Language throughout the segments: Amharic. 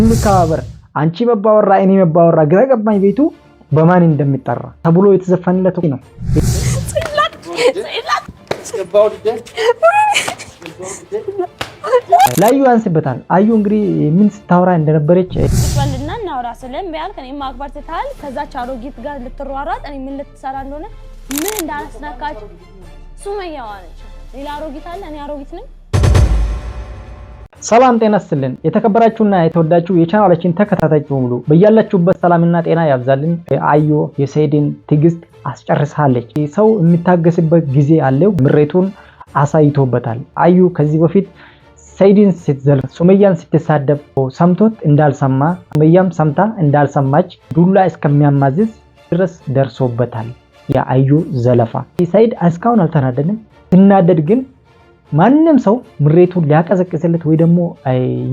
ምካበር አንቺ መባወራ እኔ መባወራ ግራ ገባኝ ቤቱ በማን እንደሚጠራ ተብሎ የተዘፈነለት ነው ላዩ አንስበታል አዩ እንግዲህ ምን ስታወራ እንደነበረች ወልና እናውራ ሰለም ቢያል ከኔ ማክበር ተታል ከዛ ቻሮጊት ጋር ልትሯሯጥ እኔ ምን ልትሰራ እንደሆነ ምን እንዳስነካች ሱመያ ዋለች ሌላ አሮጊት አለ እኔ አሮጊት ነኝ ሰላም ጤና ይስጥልን የተከበራችሁና የተወዳችሁ የቻናላችን ተከታታዮች በሙሉ በእያላችሁበት ሰላምና ጤና ያብዛልን አዩ የሰይድን ትግስት አስጨርሳለች ሰው የሚታገስበት ጊዜ አለው ምሬቱን አሳይቶበታል አዩ ከዚህ በፊት ሰይድን ስትዘልፍ ሱመያን ስትሳደብ ሰምቶት እንዳልሰማ ሱመያም ሰምታ እንዳልሰማች ዱላ እስከሚያማዝዝ ድረስ ደርሶበታል የአዩ ዘለፋ ሰይድ እስካሁን አልተናደደም ሲናደድ ግን ማንንም ሰው ምሬቱን ሊያቀዘቅዝለት ወይ ደግሞ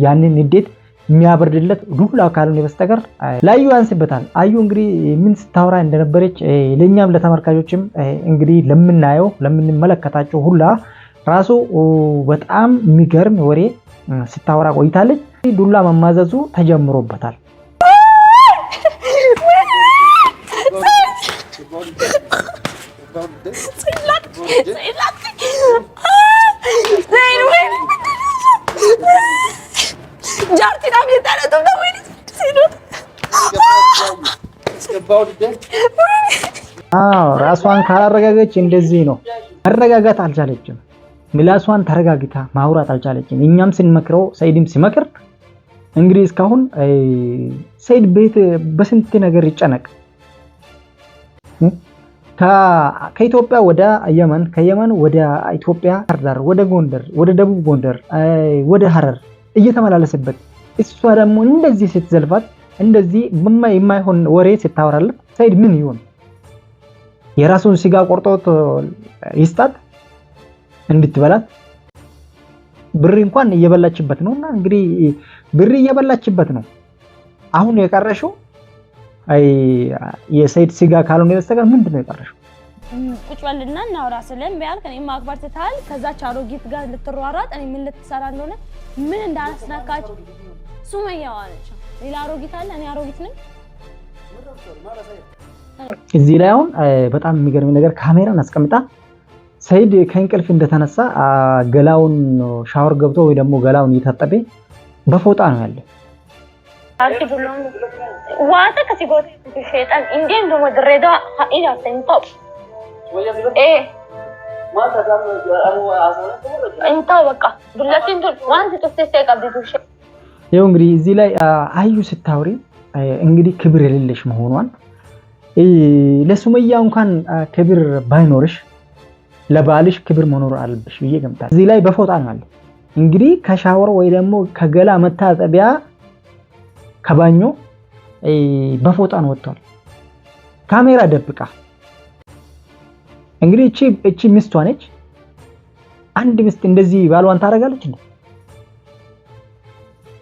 ያንን ንዴት የሚያበርድለት ዱላ ካልሆነ በስተቀር ላዩ አንስበታል አዩ እንግዲህ ምን ስታወራ እንደነበረች ለኛም ለተመልካቾችም እንግዲህ ለምናየው ለምንመለከታቸው ሁላ ራሱ በጣም የሚገርም ወሬ ስታወራ ቆይታለች ዱላ መማዘዙ ተጀምሮበታል ራሷን ካላረጋገች እንደዚህ ነው መረጋጋት አልቻለችም ምላሷን ተረጋግታ ማውራት አልቻለችም እኛም ስንመክረው ሰይድም ሲመክር እንግዲህ እስካሁን ሰይድ ቤት በስንት ነገር ይጨነቅ ከኢትዮጵያ ወደ የመን ከየመን ወደ ኢትዮጵያ ዳር ወደ ጎንደር ወደ ደቡብ ጎንደር ወደ ሐረር እየተመላለሰበት እሷ ደግሞ እንደዚህ ስትዘልፋት እንደዚህ የማይሆን ወሬ ስታወራለት ሰይድ ምን ይሆን የራሱን ስጋ ቆርጦት ይስጣት እንድትበላት ብር እንኳን እየበላችበት ነውና እንግዲህ ብር እየበላችበት ነው አሁን የቀረሽው የሰይድ ስጋ ካልሆነ በስተቀር ምንድነው የቀረሽው ቁጭ በልና እናውራ ሰለም ቢያል ከኔ ማክበር ተታል ከዛ ቻሮጊት ጋር ልትሯሯጥ እኔ ምን ልትሰራ እንደሆነ ምን እንዳስነካች ሱመያ ዋለች ሌላ አሮጊት አለ እኔ አሮጊት ነኝ እዚህ ላይ አሁን በጣም የሚገርም ነገር ካሜራን አስቀምጣ ሰይድ ከእንቅልፍ እንደተነሳ ገላውን ሻወር ገብቶ ወይ ደግሞ ገላውን እየታጠበ በፎጣ ነው ያለው አርቲ ብሎም ዋታ ከሲጎት ሸይጣን እንዴም ደግሞ ድሬዳ ሀኢላ ተንጣው ማታ ዳም አሙ እንታ በቃ ዱላቲን ዋንት ተስተስተይ ቀብዱሽ ይሄው እንግዲህ እዚህ ላይ አዩ ስታውሪ እንግዲህ ክብር የሌለሽ መሆኗን ለሱመያ እንኳን ክብር ባይኖርሽ ለባልሽ ክብር መኖር አለብሽ ብዬ ገምታለሁ እዚህ ላይ በፎጣ ነው ያለው እንግዲህ ከሻወር ወይ ደግሞ ከገላ መታጠቢያ ከባኞ በፎጣ ነው ወጥቷል ካሜራ ደብቃ እንግዲህ እቺ ሚስቷ ነች አንድ ሚስት እንደዚህ ባልዋን ታረጋለች እንዴ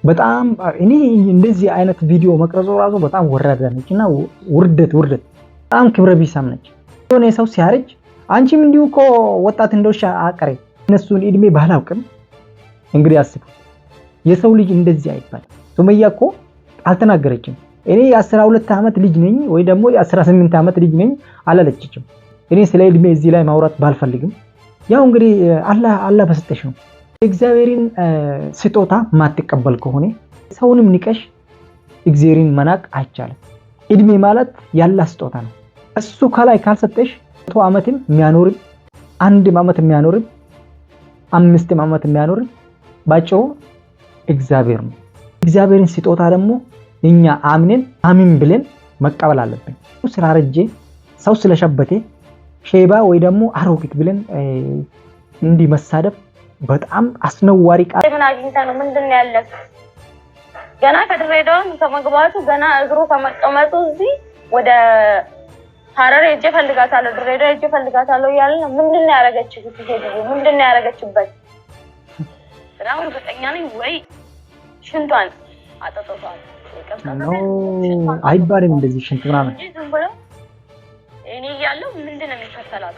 በጣም እኔ እንደዚህ አይነት ቪዲዮ መቅረጹ ራሱ በጣም ወራዳ ነችና ውርደት በጣም ክብረ ቢሳም ነች ሆነ ሰው ሲያረጅ አንቺም እንዲሁ እኮ ወጣት እንደውሻ አቀረ እነሱን እድሜ ባላውቅም እንግዲህ አስቡ የሰው ልጅ እንደዚህ አይባል ሱመያ እኮ አልተናገረችም እኔ የ12 አመት ልጅ ነኝ ወይ ደግሞ የ18 አመት ልጅ ነኝ አላለችም እኔ ስለ እድሜ እዚህ ላይ ማውራት ባልፈልግም ያው እንግዲህ አላህ በሰጠሽ ነው እግዚአብሔርን ስጦታ ማትቀበል ከሆነ ሰውንም ንቀሽ እግዚአብሔርን መናቅ አይቻልም እድሜ ማለት ያላ ስጦታ ነው እሱ ከላይ ካልሰጠሽ 100 አመትም የሚያኖር 1 አመት የሚያኖር 5 አመት የሚያኖር ባጭሩ እግዚአብሔር ነው እግዚአብሔርን ስጦታ ደግሞ እኛ አምነን አሚን ብለን መቀበል አለብን ስላረጀ ሰው ስለሸበቴ ሼባ ወይ ደግሞ አሮጊት ብለን እንዲ መሳደብ በጣም አስነዋሪ ቃል ምን አግኝታ ነው ምንድነው ያለክ ገና ከድሬዳው ከመግባቱ ገና እግሩ ከመቀመጡ እዚህ ወደ ሐረር እጄ ፈልጋታለሁ ድሬዳው እጄ ፈልጋታለሁ ያለ ምንድነው ያረጋችው ምንድነው ያረጋችበት በጣም እርግጠኛ ነኝ ወይ ሽንቷን አጠጥቷል አይባልም እንደዚህ ሽንት ምናምን እኔ ያለው ምንድነው የሚከተላት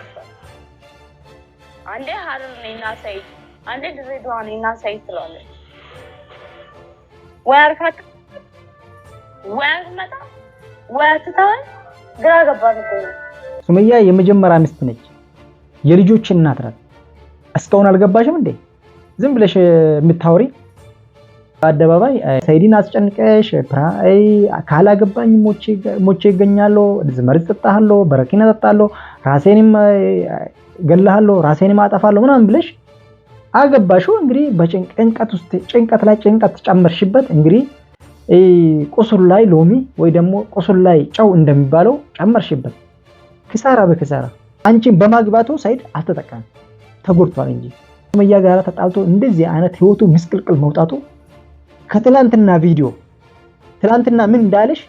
አንዴ ሐረር ነኝና ሰይድ አንዴ ድሬዳዋ ነኝና ሰይድ ስለሆነ ويعرفك ويعرفك ويعرفتها ግራ ገባን እኮ ሱመያ የመጀመሪያ ሚስት ነች የልጆች እናት ናት እስካሁን አልገባሽም እንዴ ዝም ብለሽ የምታወሪ አደባባይ ሰይድን አስጨንቀሽ ፕራይ ካላገባኝ ሞቼ ይገኛለሁ ዝመርጥ ተጣሃለሁ በረኪና ተጣለሁ ራሴንም ገላሃለሁ ራሴንም አጠፋለሁ ምናምን ብለሽ አገባሽው እንግዲህ በጭንቀት ውስጥ ጭንቀት ላይ ጭንቀት ጨመርሽበት እንግዲህ ቁስል ላይ ሎሚ ወይ ደግሞ ቁስል ላይ ጨው እንደሚባለው ጨመርሽበት ክሳራ በክሳራ አንቺን በማግባቱ ሰይድ አልተጠቀመም ተጎድቷል እንጂ ሱመያ ጋር ተጣልቶ እንደዚህ አይነት ህይወቱ ምስቅልቅል መውጣቱ ከትላንትና ቪዲዮ ትላንትና ምን እንዳለሽ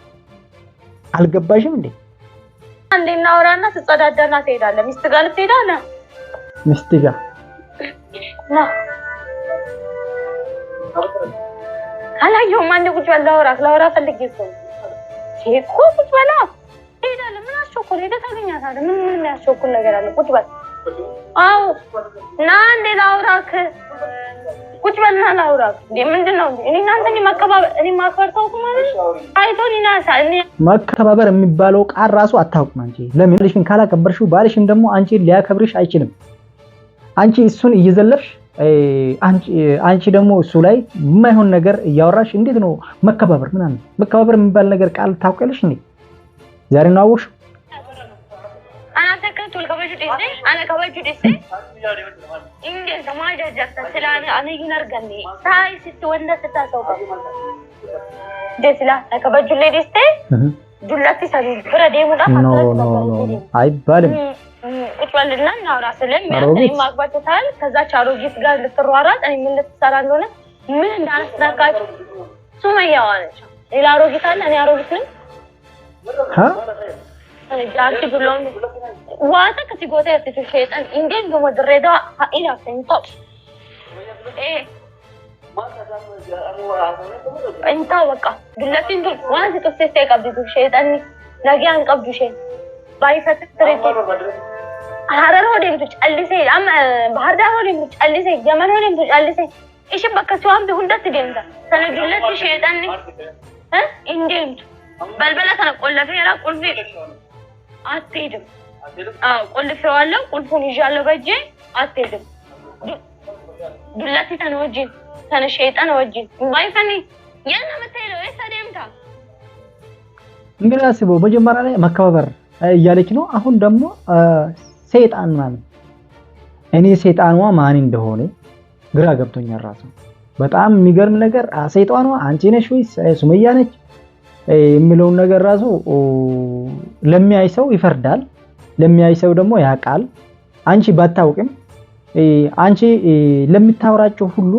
አልገባሽም እንዴ አንዴና ወራና ተጸዳዳና ትሄዳለህ ሚስት ጋር ትሄዳለህ ሚስት ጋር ና አላየሁም አንዴ ቁጭ በል ላውራ ፈልጌ እኮ እኮ ቁጭ በል ትሄዳለህ ምን አስቸኮለ ሄደህ ታገኛታለህ ምን ያስቸኩል ነገር አለ ቁጭ በል አዎ ና አንዴ ላውራክ ቁጭ በልና ላውራክ ምንድነው እኔ እናንተን ማክበር ተውኩ ማለት አይቶኝና ሳኒ ማከባበር የሚባለው ቃል ራሱ አታውቅም አንቺ ለምን ልሽን ካላከበርሽው ባልሽም ደግሞ አንቺ ሊያከብርሽ አይችልም አንቺ እሱን እየዘለፍሽ አንቺ ደግሞ እሱ ላይ የማይሆን ነገር እያወራሽ እንዴት ነው መከባበር ምናምን መከባበር የሚባል ነገር ቃል ታውቂያለሽ እንዴ ዛሬ ነው አወቅሽ انا تكنتول كبجو ديسي انا كبجو ديسي انجي سماجه جات سلاني انا ينرغني ساي ست وند ستاسوق ديسلا كبجو لي ديسي ዱላቲ ሰሪ ፍረዴሙ ዳፋ ኖ አይባልም እጥዋልና ናውራ ሰለም ያኔ ማግባታል ከዛ ቻሮጂት ጋር ልትሯሯጥ እኔ ምን ልትሰራ እንደሆነ ምን እንዳነሳካች ሱመያ ዋለች ሌላ ሮጂት አለ እኔ አሮጂት ነኝ ጃርቲ ብሎን ዋታ ከሲጎታ ያተች ሸይጣን እንዴት ነው ወድሬዳ ሀኢላ ሰንጣው انت وقع دلتي انت وانا تفسير قبض الشيطان ناجيان قبض شيء باي فتريت حرر هو دي بتقلسي ام بحر ده هو دي بتقلسي جمال هو دي بتقلسي ايش بقى سوام بهندت ديندا سنه دلتي شيطان ها انديم بلبله انا قول لك يا قول في اتيدم قول في والله قول فون يجالو بجي اتيدم دلتي تنوجي انا الشيطان وجه ما يفني يلا متيلو ايه سديمتا እንግዲህ አስበው መጀመሪያ ላይ መከባበር እያለች ነው አሁን ደግሞ ሰይጣን ማለት እኔ ሰይጣኗ ማን እንደሆነ ግራ ገብቶኛል ራሱ በጣም የሚገርም ነገር ሰይጣኗ አንቺ ነሽ ወይስ ሱመያ ነች የሚለው ነገር ራሱ ለሚያይ ሰው ይፈርዳል ለሚያይ ሰው ደግሞ ያቃል አንቺ ባታውቅም አንቺ ለምታወራቸው ሁሉ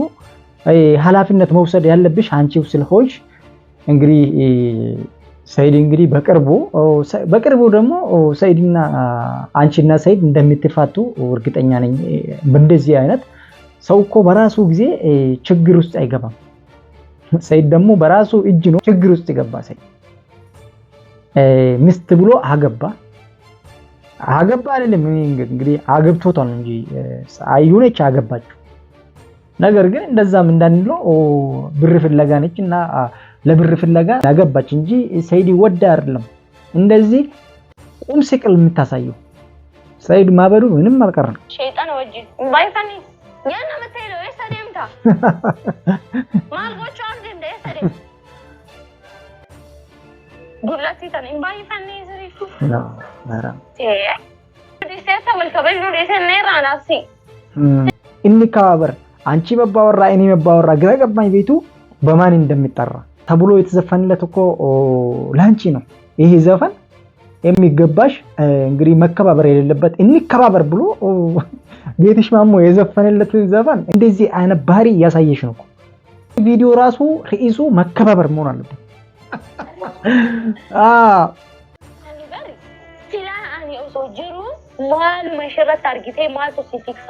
ኃላፊነት መውሰድ ያለብሽ አንቺው ስለሆንሽ እንግዲህ ሰይድ እንግዲህ በቅርቡ ደግሞ ሰይድና አንቺና ሰይድ እንደምትፋቱ እርግጠኛ ነኝ በእንደዚህ አይነት ሰው እኮ በራሱ ጊዜ ችግር ውስጥ አይገባም ሰይድ ደግሞ በራሱ እጅ ነው ችግር ውስጥ ይገባ ሰይድ ሚስት ብሎ አገባ አይደለም እንግዲህ አገብቶታል እንጂ አይዩነች አገባችሁ ነገር ግን እንደዛም እንዳንለው ብር ፍለጋ ነችና ለብር ፍለጋ ያገባች እንጂ ሰይድ ወዳ አይደለም እንደዚህ ቁም ስቅል የምታሳየው ሰይድ ማበዱ ምንም አልቀረም ሸይጣን ወጂ ባይፈኒ ያና መተይሎ እሰደምታ ማልጎቹ አንድ እንደ እሰደም ዱላቲ ተን ባይፈኒ ዘሪፉ ማራ ዲሴታ ወልከበሉ ዲሴኔራ ናሲ እንካበር አንቺ መባወራ እኔ መባወራ ግራ ገባኝ ቤቱ በማን እንደሚጠራ ተብሎ የተዘፈነለት እኮ ላንቺ ነው ይሄ ዘፈን የሚገባሽ እንግዲህ መከባበር የሌለበት እንከባበር ብሎ ቤትሽ ማሞ የዘፈነለት ዘፈን እንደዚህ አይነት ባህሪ ያሳየሽ ነው ቪዲዮ ራሱ ርዕሱ መከባበር መሆን አለበት ሲላኒ ኦሶጅሩ ማል መሽረት አርጊቴ ማል ሲፊክሳ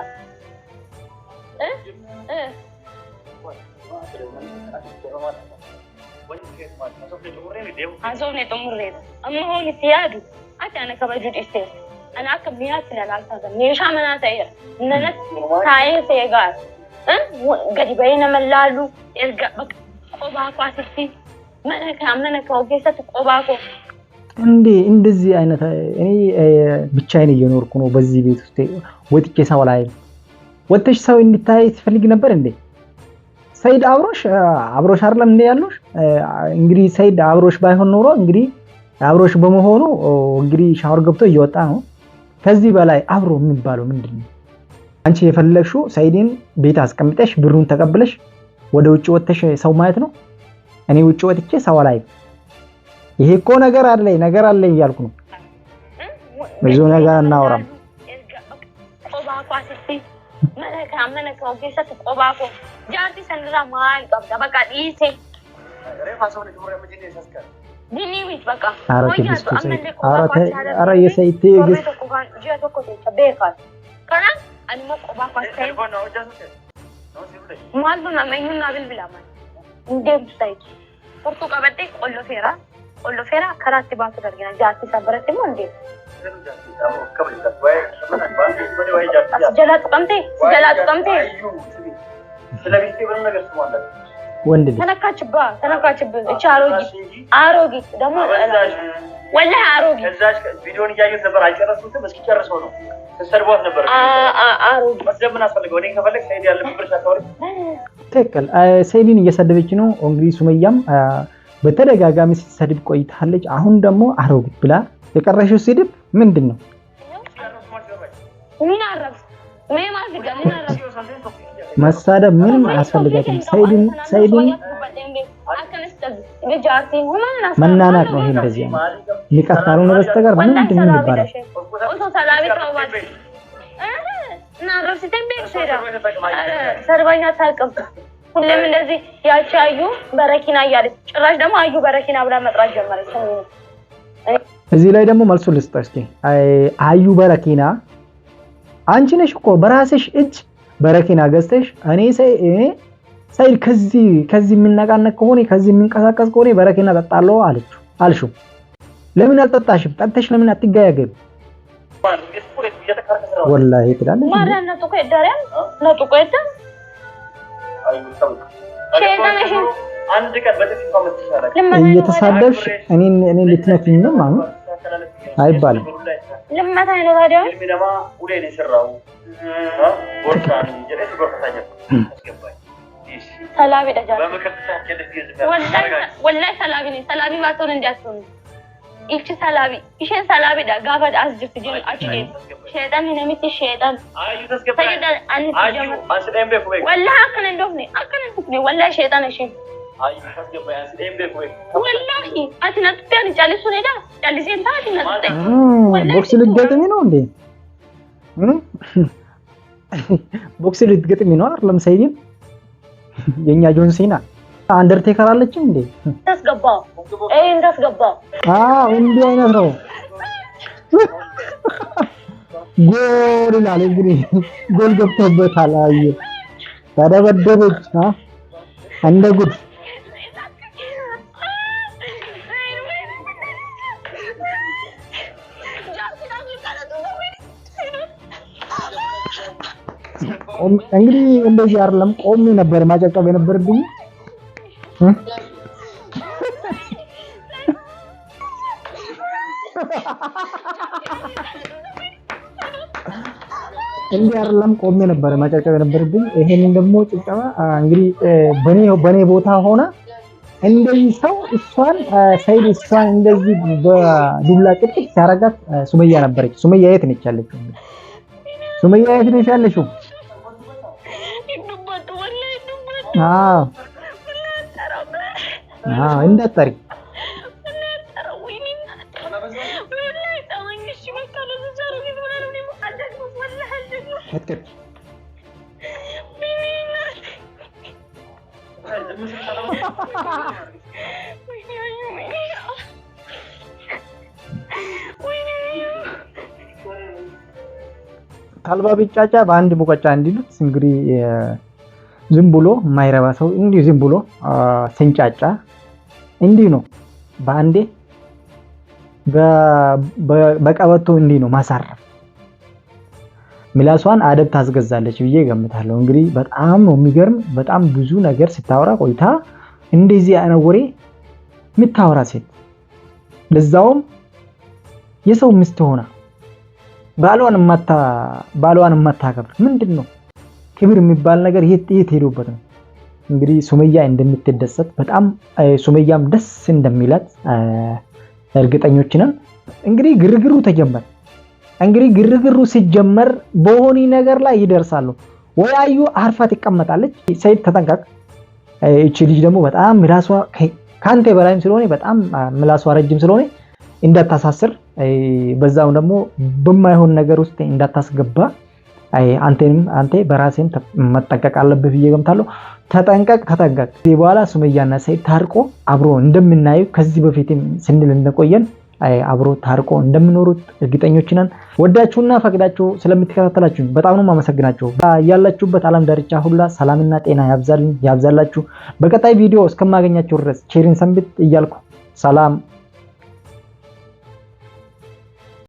azone tomurreda amma honi siyadu ati ana kabaju diste ana akabiyat lalata meesha mana tayir nanas taye segar gadi bayna malalu irga ቆባኮ አስቲ መነካ ወገሰት ቆባኮ እንዴ እንደዚህ አይነት እኔ ብቻዬን እየኖርኩ ነው በዚህ ቤት ውስጥ ወጥቼ ሰው ላይ ወጥተሽ ሰው እንድታይ ትፈልጊ ነበር እንዴ? ሰይድ አብሮሽ አይደለም እንዴ ያሉሽ? እንግዲህ ሰይድ አብሮሽ ባይሆን ኖሮ እንግዲህ አብሮሽ በመሆኑ እንግዲህ ሻወር ገብቶ እየወጣ ነው። ከዚህ በላይ አብሮ የሚባለው ምንድነው? አንቺ የፈለግሽው ሰይድን ቤት አስቀምጠሽ ብሩን ተቀብለሽ ወደ ውጭ ወጥተሽ ሰው ማየት ነው። እኔ ውጭ ወጥቼ ሰው ላይ ይሄ እኮ ነገር አለ እያልኩ ነው። ብዙ ነገር እናወራም። ቆባኮ አስቲ መነካ ወገሰት ቆባኮ ጃርቲ ሰንራ ማል ቀብዳ በቃ ዲሴ ዲኒዊት በቃ አረ የሰይድ ትዕግስት ከና አንሞ ቆባኮ አስታይ ማሉና መኙና ብልብላማ እንደም ሳይት ፖርቱ ቀበጤ ቆሎ ፌራ ከራቲ ባቱ ደርገና ጃቲ ሰበረት ሞ እንዴ ስጀላጡ ቀምቴ ስለዚህ ብር ነገር ስሟላት ወንድ ልጅ ተነካችባ እቺ አሮጊት ደግሞ ወላሂ አሮጊት ከዛሽ ቪዲዮን እያየሁት ነበር። አልጨረስኩትም። እስኪ ጨርሰው ነው ተሰርቧት ነበር። አሮጊት መስደብና አስፈልገው እኔ ከፈለክ ሰይድ ያለበት ብር ታውሪ ትክክል። ሰይድን እየሰደበች ነው እንግዲህ ሱመያም በተደጋጋሚ ስትሰድብ ቆይታለች። አሁን ደግሞ አሮጊት ብላ የቀረሽው ስድብ ምንድነው? ምን አረብ መሳደብ ምንም አያስፈልጋትም። ሰይድን መናናቅ ነው። ይሄ እንደዚህ ነው የሚቀርታሉ ነው በስተቀር ምንድነው ይባላል? ሁሌም እንደዚህ ያቺ አዩ በረኪና እያለች ጭራሽ ደግሞ አዩ በረኪና ብላ መጥራት ጀመረች። እዚህ ላይ ደግሞ መልሱ ልስጥሽ እስኪ። አዩ በረኪና አንቺ ነሽ እኮ በራስሽ እጅ በረኪና ገዝተሽ እኔ ሰይድ ከዚህ የምንነቃነቅ ከሆነ ከዚህ የምንቀሳቀስ ከሆነ በረኪና ጠጣለሁ አልሽው። ለምን አልጠጣሽም? ጠጥተሽ ለምን አትጋያገብ? ወላሂ ትላለች ማርያም ነው እኮ ይደረም ነው እኮ ይደረም አንድ ቀን በጥፊ ተመትሻለች። እየተሳደብሽ እኔ ልትነኪኝ ነው ማለት አይባልም። ለማታኝ ነው ታዲያ ለሚደማ ወደ እኔ ሰራው ቦርሳን ጀለስ ቦርሳኛ አስገባኝ። ሰላቢ ደጃ በመከተታ ጀለስ ወላሂ ሰላቢ ባቶን እንዲያስሆን እቺ ሰላቢ እሺን ሰላቢ ዳ ጋፋድ አስጅት ጀል አጭዴ ሸይጣን ነሚት ሸይጣን አዩ ተስገባኝ አዩ አንስደም በኩ ወላሂ አከነ እንደሆነ ወላሂ ሸይጣን እሺ አዩ ተስገባኝ አንስደም በኩ ወላሂ አትነጥ ያን ጫሊሱ ነዳ ጫሊሴን ታቲ ነጥ ቦክስ ልትገጥሚ ነው እንዴ? ቦክስ ልትገጥሚ ነው አይደለም? ሰይድን የኛ ጆን ሲና አንደርቴከር አለች እንዴ? ተስገባው ተስገባው እንዲህ አይነት ነው። ጎል ይላል እንግዲህ ጎል ገብቶበታል። አዩ ተደበደበች እንደ ጉድ። እንግዲህ እንደዚህ አይደለም ቆሜ ነበር ማጨብጨብ የነበረብኝ። እንዲህ አይደለም ቆሜ ነበር ማጨብጨብ የነበረብኝ። ይሄንን ደግሞ ጭብጨባ እንግዲህ በኔ ቦታ ሆነ እንደዚህ ሰው ሰይድ እሷን እንደዚህ በዱላ ቅጥቅጥ ሲያረጋት ሱመያ ነበረች። ሱመያ የት ነች ያለችው? ሱመያ የት ነች ያለችው? እንዳትጠሪ ታልባ ቢጫጫ በአንድ ሙቀጫ እንዲሉት እንግዲህ ዝም ብሎ የማይረባ ሰው እንዲሁ ዝም ብሎ ሲንጫጫ እንዲህ ነው። በአንዴ በቀበቶ እንዲህ ነው ማሳረፍ። ምላሷን አደብ ታስገዛለች ብዬ ገምታለሁ። እንግዲህ በጣም ነው የሚገርም። በጣም ብዙ ነገር ስታወራ ቆይታ እንደዚህ አይነት ወሬ የምታወራ ሴት ለዛውም የሰው ሚስት ሆና ባሏን ማታከብር ምንድነው? ክብር የሚባል ነገር የት ሄዶበት ነው? እንግዲህ ሱመያ እንደምትደሰት በጣም ሱመያም ደስ እንደሚላት እርግጠኞች ነን። እንግዲህ ግርግሩ ተጀመረ። እንግዲህ ግርግሩ ሲጀመር በሆኒ ነገር ላይ ይደርሳሉ። ወይ አዩ አርፋ ትቀመጣለች። ሰይድ ተጠንቀቅ። እቺ ልጅ ደግሞ በጣም ምላሷ ካንተ በላይም ስለሆነ በጣም ምላሷ ረጅም ስለሆነ እንዳታሳስር፣ በዛው ደግሞ በማይሆን ነገር ውስጥ እንዳታስገባ አንተ በራስህም መጠንቀቅ አለብህ ብዬ ገምታለሁ። ተጠንቀቅ። ከዚህ በኋላ ሱመያና ሰይድ ታርቆ አብሮ እንደምናየው ከዚህ በፊትም ስንል እንደቆየን አብሮ ታርቆ እንደምኖሩት እርግጠኞች ነን። ወዳችሁና ፈቅዳችሁ ስለምትከታተላችሁ በጣም ነው ማመሰግናችሁ። ያላችሁበት ዓለም ዳርቻ ሁላ ሰላምና ጤና ያብዛላችሁ። በቀጣይ ቪዲዮ እስከማገኛችሁ ድረስ ቸርን ሰንብት እያልኩ ሰላም